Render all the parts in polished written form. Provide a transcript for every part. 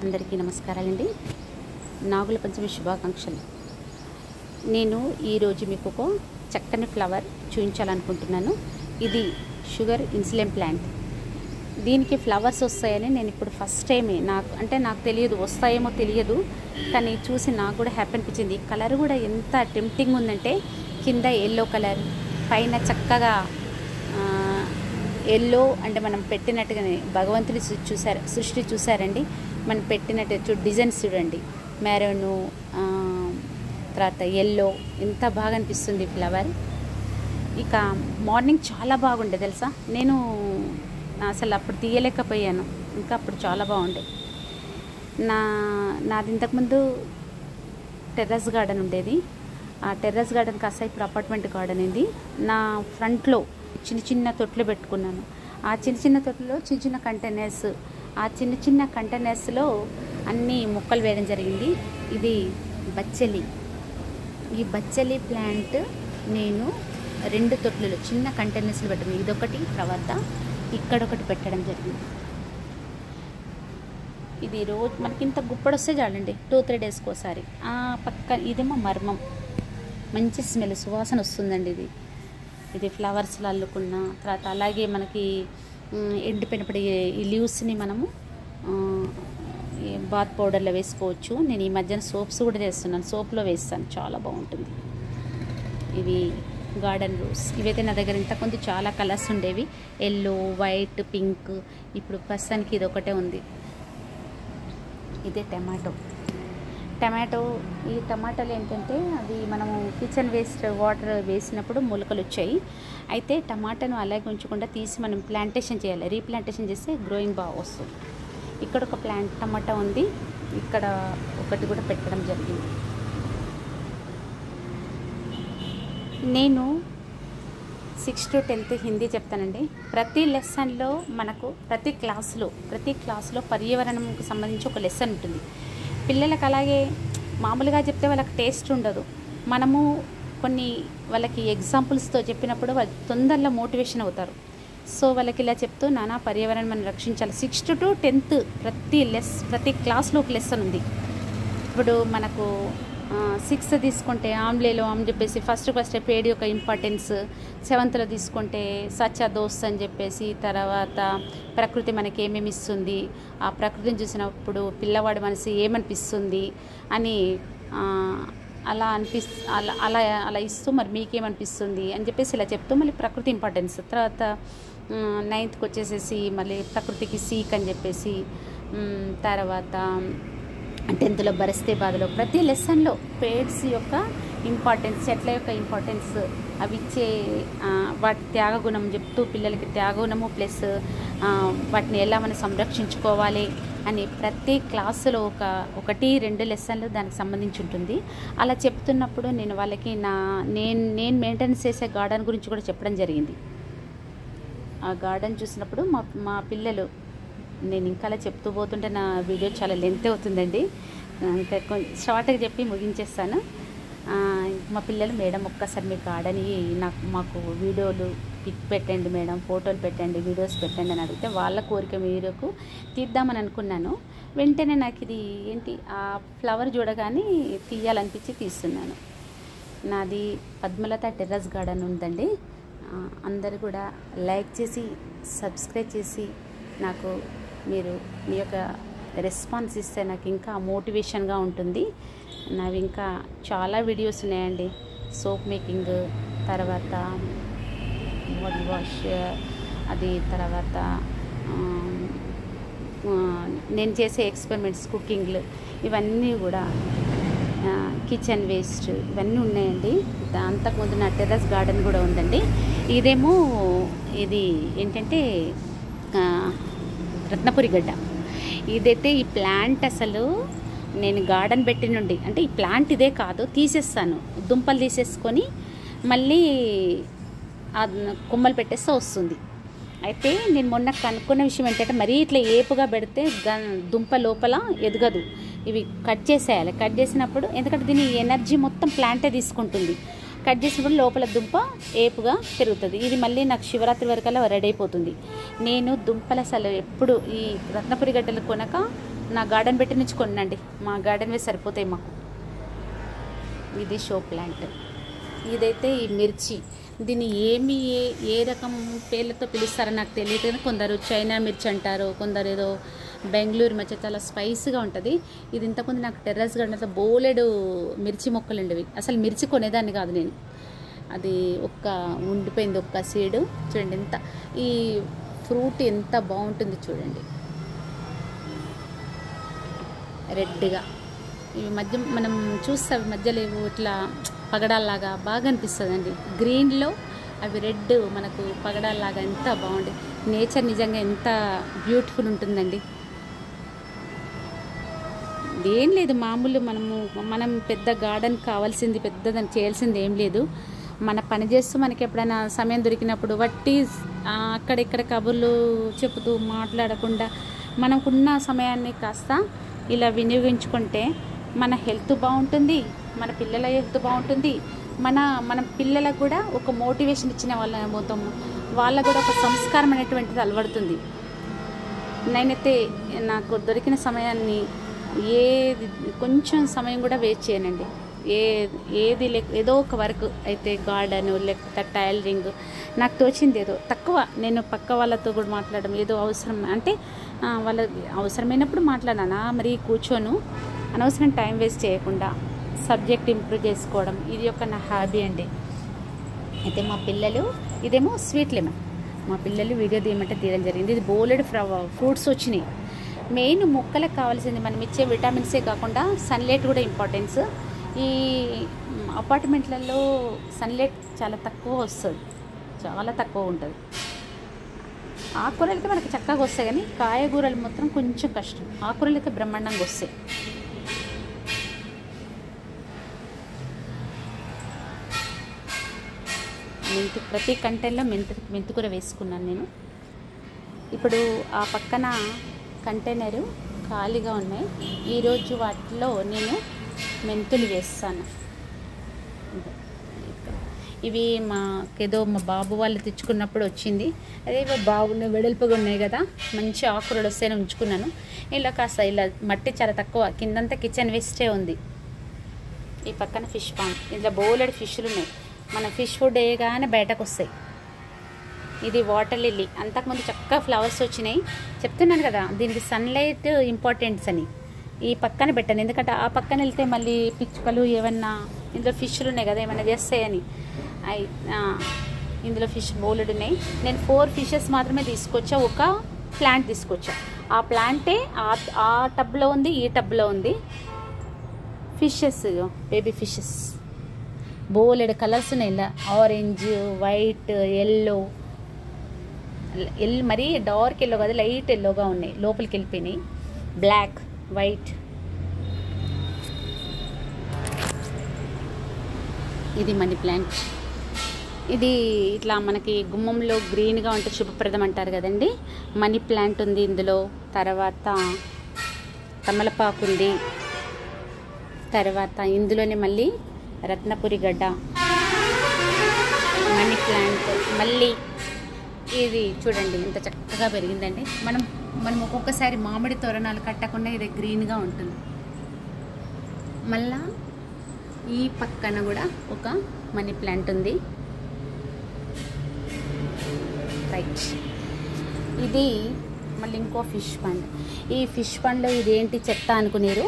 అందరికీ నమస్కారాలండి. నాగుల పంచమి శుభాకాంక్షలు. నేను ఈరోజు మీకు ఒక చక్కని ఫ్లవర్ చూపించాలనుకుంటున్నాను. ఇది షుగర్ ఇన్సులిన్ ప్లాంట్. దీనికి ఫ్లవర్స్ వస్తాయని నేను ఇప్పుడు ఫస్ట్ టైమే నాకు తెలియదు, వస్తాయేమో తెలియదు, కానీ చూసి నాకు కూడా హ్యాపీ అనిపించింది. కలర్ కూడా ఎంత టెంప్టింగ్ ఉందంటే, కింద ఎల్లో కలర్, పైన చక్కగా ఎల్లో అంటే మనం పెట్టినట్టుగానే భగవంతుని సృష్టి చూసారండి. మనం పెట్టినట్టు డిజైన్స్ చూడండి, మెరూను, తర్వాత ఎల్లో, ఎంత బాగా అనిపిస్తుంది ఫ్లవర్. ఇక మార్నింగ్ చాలా బాగుండే తెలుసా, నేను అసలు అప్పుడు తీయలేకపోయాను, ఇంకా అప్పుడు చాలా బాగుండే. నాది ఇంతకుముందు టెర్రస్ గార్డెన్ ఉండేది. ఆ టెర్రస్ గార్డెన్ కాస్త ఇప్పుడు అపార్ట్మెంట్ గార్డెన్ ఇది. నా ఫ్రంట్లో చిన్న చిన్న తొట్లు పెట్టుకున్నాను. ఆ చిన్న చిన్న తొట్టులో చిన్న చిన్న కంటైనర్స్, ఆ చిన్న చిన్న కంటైనర్స్లో అన్ని మొక్కలు వేయడం జరిగింది. ఇది బచ్చలి. ఈ బచ్చలి ప్లాంట్ నేను 2 తొట్లలో చిన్న కంటైనర్స్లో పెట్టాను. ఇదొకటి, తర్వాత ఇక్కడొకటి పెట్టడం జరిగింది. ఇది రోజు మనకి ఇంత గుప్పడు వస్తే చాలండి, 2-3 డేస్కి ఒకసారి. ఆ పక్క ఇదేమో మర్మం, మంచి స్మెల్, సువాసన వస్తుందండి. ఇది ఫ్లవర్స్లో అల్లుకున్న తర్వాత అలాగే మనకి ఎండిపోయినప్పుడు ఈ లీవ్స్ని మనము బాత్ పౌడర్లో వేసుకోవచ్చు. నేను ఈ మధ్యన సోప్స్ కూడా చేస్తున్నాను, సోప్లో వేస్తాను, చాలా బాగుంటుంది. ఇవి గార్డెన్ రోజ్. ఇవైతే నా దగ్గర ఇంతకుముందు చాలా కలర్స్ ఉండేవి, ఎల్లో, వైట్, పింక్. ఇప్పుడు ప్రస్తుతానికి ఇది ఒకటే ఉంది. ఇదే టమాటో. ఈ టమాటాలు ఏంటంటే, అది మనము కిచెన్ వేస్ట్ వాటర్ వేసినప్పుడు మొలకలు వచ్చాయి. అయితే టమాటాను అలాగే ఉంచకుండా తీసి మనం ప్లాంటేషన్ చేయాలి. రీప్లాంటేషన్ చేస్తే గ్రోయింగ్ బాగా వస్తుంది. ఇక్కడ ఒక టమాటా ఉంది, ఇక్కడ ఒకటి కూడా పెట్టడం జరిగింది. నేను 6th to 10th హిందీ చెప్తానండి. ప్రతి లెసన్లో మనకు ప్రతి క్లాసులో పర్యావరణంకు సంబంధించి ఒక లెసన్ ఉంటుంది. పిల్లలకు అలాగే మామూలుగా చెప్తే వాళ్ళకి టేస్ట్ ఉండదు. మనము కొన్ని వాళ్ళకి ఎగ్జాంపుల్స్తో చెప్పినప్పుడు వాళ్ళు తొందరలో మోటివేషన్ అవుతారు. సో వాళ్ళకి ఇలా చెప్తూ, నానా పర్యావరణం మనం రక్షించాలి. 6th to 10th ప్రతి క్లాస్లో ఒక లెసన్ ఉంది. ఇప్పుడు మనకు 6th తీసుకుంటే ఆమ్లేలో అని చెప్పేసి ఫస్ట్ పేడి యొక్క ఇంపార్టెన్స్, 7th తీసుకుంటే సచ్చా దోస్త్ అని చెప్పేసి, తర్వాత ప్రకృతి మనకి ఏమేమి ఇస్తుంది, ఆ ప్రకృతిని చూసినప్పుడు పిల్లవాడి మనసు ఏమనిపిస్తుంది అని అలా ఇస్తూ, మరి మీకేమనిపిస్తుంది అని చెప్పేసి ఇలా చెప్తూ మళ్ళీ ప్రకృతి ఇంపార్టెన్స్. తర్వాత 9th వచ్చేసేసి మళ్ళీ ప్రకృతికి సీక్ అని చెప్పేసి, తర్వాత 10th బరిస్తే బాధలో ప్రతి లెసన్లో పేడ్స్ యొక్క ఇంపార్టెన్స్, చెట్ల యొక్క ఇంపార్టెన్స్, అవి ఇచ్చే వాటి త్యాగగుణం చెప్తూ పిల్లలకి త్యాగగుణము ప్లస్ వాటిని ఎలా మనం సంరక్షించుకోవాలి అని ప్రతి క్లాసులో 1-2 లెసన్లు దానికి సంబంధించి ఉంటుంది. అలా చెప్తున్నప్పుడు నేను వాళ్ళకి నేను మెయింటెనెన్స్ చేసే గార్డెన్ గురించి కూడా చెప్పడం జరిగింది. ఆ గార్డెన్ చూసినప్పుడు మా పిల్లలు, నేను ఇంకా అలా చెప్తూ పోతుంటే నా వీడియో చాలా లెంత్ అవుతుందండి, ఇంకా షార్ట్గా చెప్పి ముగించేస్తాను. మా పిల్లలు, మేడం ఒక్కసారి మీ గార్డెన్ మాకు వీడియోలు పిక్ పెట్టండి మేడం, ఫోటోలు పెట్టండి, వీడియోస్ పెట్టండి అని అడిగితే వాళ్ళ కోరిక మేరకు తీద్దామని అనుకున్నాను. వెంటనే నాకు ఇది ఏంటి, ఆ ఫ్లవర్ చూడగానే తీయాలనిపించి తీస్తున్నాను. నాది పద్మలత టెర్రస్ గార్డెన్ ఉందండి. అందరూ కూడా లైక్ చేసి సబ్స్క్రైబ్ చేసి నాకు మీరు మీ యొక్క రెస్పాన్స్ ఇస్తే నాకు ఇంకా మోటివేషన్గా ఉంటుంది. నావి ఇంకా చాలా వీడియోస్ ఉన్నాయండి. సోప్ మేకింగ్, తర్వాత బాడీ వాష్, అది తర్వాత నేను చేసే ఎక్స్పెరిమెంట్స్, కుకింగ్లు, ఇవన్నీ కూడా కిచెన్ వేస్ట్, ఇవన్నీ ఉన్నాయండి. అంతకుముందు నా టెర్రస్ గార్డెన్ కూడా ఉందండి. ఇది ఏంటంటే రత్నపురి గడ్డ. ఇదైతే ఈ ప్లాంట్ అసలు నేను గార్డెన్ పెట్టి నుండి, అంటే ఈ ప్లాంట్ ఇదే కాదు, తీసేస్తాను, దుంపలు తీసేసుకొని మళ్ళీ కొమ్మలు పెట్టేస్తే వస్తుంది. అయితే నేను మొన్న కనుక్కున్న విషయం ఏంటంటే, మరీ ఇట్లా ఏపుగా పెడితే దుంప లోపల ఎదగదు. ఇవి కట్ చేసేయాలి. కట్ చేసినప్పుడు, ఎందుకంటే దీని ఎనర్జీ మొత్తం ప్లాంటే తీసుకుంటుంది. కట్ చేసినప్పుడు లోపల దుంప ఏపుగా పెరుగుతుంది. ఇది మళ్ళీ నాకు శివరాత్రి వరకల్లా రెడీ అయిపోతుంది. నేను దుంపలు అసలు ఎప్పుడు ఈ రత్నపురి గడ్డలు కొనక నా గార్డెన్ పెట్టి నుంచి కొనండి, మా గార్డెన్ వేసి సరిపోతాయి మాకు. ఇది షో ప్లాంట్. ఇదైతే ఈ మిర్చి, దీన్ని ఏ రకం పేర్లతో పిలుస్తారో నాకు తెలియదు, కానీ కొందరు చైనా మిర్చి అంటారు, కొందరు ఏదో బెంగళూరు మిర్చి, చాలా స్పైసీగా ఉంటుంది. ఇది ఇంతకుముందు నాకు టెర్రస్ గార్డెన్లో బోలెడు మిర్చి మొక్కలు ఉండేవి. అసలు మిర్చి కొనేదాన్ని కాదు నేను, అది ఉండిపోయింది ఒక్క సీడు. చూడండి ఎంత ఈ ఫ్రూట్ ఎంత బాగుంటుంది చూడండి, రెడ్గా. ఇవి మధ్య మనం చూస్తే మధ్యలో ఇట్లా పగడాల్లాగా బాగా అనిపిస్తుందండి. గ్రీన్లో అవి రెడ్ మనకు పగడాల్లాగా ఎంత బాగుంది. నేచర్ నిజంగా ఎంత బ్యూటిఫుల్ ఉంటుందండి. ఏం లేదు, మామూలు మనం పెద్ద గార్డెన్ కావాల్సింది, పెద్దదని చేయాల్సింది ఏం లేదు. మన పని చేస్తూ మనకి ఎప్పుడైనా సమయం దొరికినప్పుడు వట్టి అక్కడిక్కడ కబుర్లు చెబుతూ మాట్లాడకుండా మనకున్న సమయాన్ని కాస్త ఇలా వినియోగించుకుంటే మన హెల్త్ బాగుంటుంది, మన పిల్లల హెల్త్ బాగుంటుంది, మన పిల్లలకు కూడా ఒక మోటివేషన్ ఇచ్చిన వాళ్ళ పోతాము, వాళ్ళకు కూడా ఒక సంస్కారం అనేటువంటిది అలవడుతుంది. నేనైతే నాకు దొరికిన సమయాన్ని కొంచెం సమయం కూడా వేస్ట్ చేయనండి. ఏదో ఒక వర్క్ అయితే గార్డెను లేకపోతే టైలరింగ్ నాకు తోచింది ఏదో తక్కువ, నేను పక్క వాళ్ళతో కూడా మాట్లాడడం ఏదో అవసరం అంటే వాళ్ళ అవసరమైనప్పుడు మాట్లాడానా, మరి కూర్చోను అనవసరం టైం వేస్ట్ చేయకుండా సబ్జెక్ట్ ఇంప్రూవ్ చేసుకోవడం, ఇది ఒక నా హాబీ అండి. అయితే మా పిల్లలు, ఇదేమో స్వీట్ లెమన్, మా పిల్లలు వీడియో తీయమంటే తీయడం జరిగింది. ఇది బోలెడ్ ఫ్రూట్స్ వచ్చినాయి. మెయిన్ మొక్కలకు కావాల్సింది మనం ఇచ్చే విటమిన్సే కాకుండా సన్లైట్ కూడా ఇంపార్టెన్స్. ఈ అపార్ట్మెంట్లలో సన్లైట్ చాలా తక్కువ వస్తుంది, చాలా తక్కువ ఉంటుంది. ఆకుకూరలు అయితే మనకి చక్కగా వస్తాయి, కానీ కాయగూరలు మాత్రం కొంచెం కష్టం. ఆకుకూరలు అయితే బ్రహ్మాండంగా వస్తాయి. ప్రతి కంటైనర్లో మెంతికూర వేసుకున్నాను నేను. ఇప్పుడు ఆ పక్కన కంటైనరు ఖాళీగా ఉన్నాయి, ఈరోజు వాటిలో నేను మెంతులు వేస్తాను. ఇవి మాకేదో మా బాబు వాళ్ళు తెచ్చుకున్నప్పుడు వచ్చింది, అదే బాగున్నాయి, వెడల్పుగా ఉన్నాయి కదా, మంచి ఆకుకూరలు వస్తేనే ఉంచుకున్నాను. ఇలా కాస్త ఇలా మట్టి చాలా తక్కువ, కిందంతా కిచెన్ వేస్టే ఉంది. ఈ పక్కన ఫిష్ పాండ్, ఇందులో బోలెడు ఫిష్లు ఉన్నాయి. మనం ఫిష్ ఫుడ్ వేయగానే బయటకు వస్తాయి. ఇది వాటర్ లిల్లీ, అంతకుముందు చక్కగా ఫ్లవర్స్ వచ్చినాయి. చెప్తున్నాను కదా దీనికి సన్లైట్ ఇంపార్టెన్స్ అని. ఈ పక్కన పెట్టాను, ఎందుకంటే ఆ పక్కన వెళ్తే మళ్ళీ పిచ్చుకలు ఏమన్నా, ఇందులో ఫిష్లు ఉన్నాయి కదా ఏమన్నా చేస్తాయని. ఇందులో ఫిష్ బౌలెడ్ ఉన్నాయి. నేను 4 ఫిషెస్ మాత్రమే తీసుకొచ్చా, ఒక ప్లాంట్ తీసుకొచ్చా. ఆ ప్లాంటే ఆ టబ్లో ఉంది, ఈ టబ్లో ఉంది. ఫిషెస్, బేబీ ఫిషెస్ బోలెడ్ కలర్స్ ఉన్నాయి. ఇలా ఆరెంజ్, వైట్, ఎల్లో, మరీ డార్క్ ఎల్లో కాదు, లైట్ ఎల్లోగా ఉన్నాయి, లోపలికి వెళ్ళిపోయినాయి. Black, white. ఇది మనీ ప్లాంట్. ఇది ఇట్లా మనకి గుమ్మంలో గ్రీన్గా ఉంటే శుభప్రదం అంటారు కదండి. మనీ ప్లాంట్ ఉంది ఇందులో. తర్వాత తమలపాకు ఉంది. తర్వాత ఇందులోనే మళ్ళీ రత్నపురి గడ్డ, మనీ ప్లాంట్. మళ్ళీ ఇది చూడండి ఎంత చక్కగా పెరిగిందండి. మనం ఒక్కొక్కసారి మామిడి తోరణాలు కట్టకుండా ఇది గ్రీన్గా ఉంటుంది. మళ్ళా ఈ పక్కన కూడా ఒక మనీ ప్లాంట్ ఉంది. రైట్, ఇది మళ్ళీ ఇంకో ఫిష్ పండ్. ఈ ఫిష్ పండ్లో ఇదేంటి చెత్త అనుకునేరు.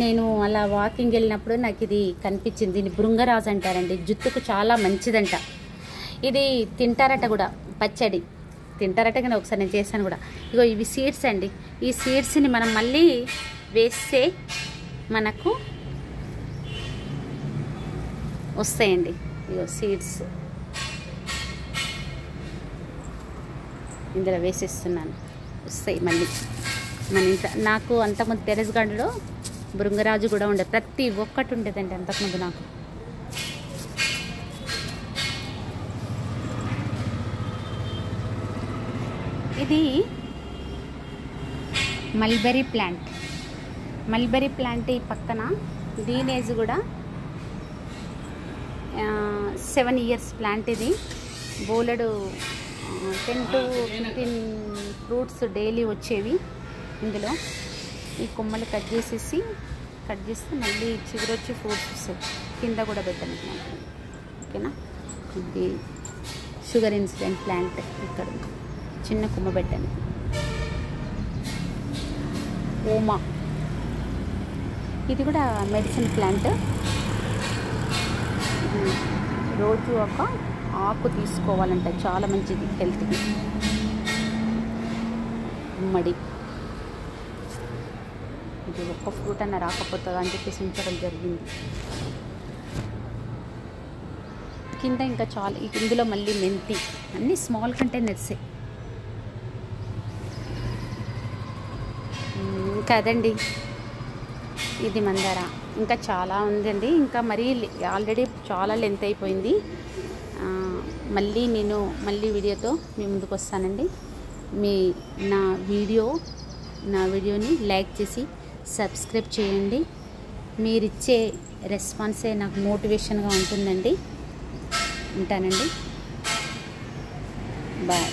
నేను అలా వాకింగ్ వెళ్ళినప్పుడు నాకు ఇది కనిపించింది. దీన్ని భృంగరాజు అంటారండి, జుట్టుకు చాలా మంచిదంట. ఇది తింటారట కూడా, పచ్చడి తింటారట, కానీ ఒకసారి నేను చేశాను కూడా. ఇగో ఇవి సీడ్స్ అండి. ఈ సీడ్స్ని మనం మళ్ళీ వేస్తే మనకు వస్తాయండి. ఇగో సీడ్స్ ఇందులో వేసేస్తున్నాను, వస్తాయి మళ్ళీ మన ఇంట్లో. నాకు అంతకుముందు టెరెస్ గార్డెన్లో భృంగరాజు కూడా ఉండేది, ప్రతి ఒక్కటి ఉండేదండి అంతకుముందు నాకు. ఇది మల్బెరీ ప్లాంట్. మల్బెరీ ప్లాంట్ ఈ పక్కన, దీని ఏజ్ కూడా 7 ఇయర్స్ ప్లాంట్. ఇది బోలెడు 10 to 15 ఫ్రూట్స్ డైలీ వచ్చేవి ఇందులో. ఈ కొమ్మలు కట్ చేస్తే మళ్ళీ చిగురొచ్చి ఫ్రూట్స్ వస్తాయి. కింద కూడా పెట్టాను ఓకేనా. ఇది షుగర్ ఇన్సిడెంట్ ప్లాంట్ ఇక్కడ చిన్న కొమ్మ పెట్టాను. ఓమా ఇది కూడా మెడిసిన్ ప్లాంట్. రోజు ఒక ఆకు తీసుకోవాలంట, చాలా మంచిది హెల్త్కి. గుమ్మడి ఇది ఒక్క ఫ్రూట్ అన్న రాకపోతుందా అని చెప్పేసి ఉంచడం జరిగింది. కింద ఇంకా చాలా, ఇందులో మళ్ళీ మెంతి, అన్నీ స్మాల్ కంటైనర్సే. ఇంకా అదండి, ఇది మందార. ఇంకా చాలా ఉందండి, ఇంకా మరీ ఆల్రెడీ చాలా లెంత్ అయిపోయింది. మళ్ళీ వీడియోతో మీ ముందుకు వస్తానండి. నా వీడియోని లైక్ చేసి సబ్స్క్రైబ్ చేయండి. మీరిచ్చే రెస్పాన్సే నాకు మోటివేషన్గా ఉంటుందండి. ఉంటానండి, బాయ్.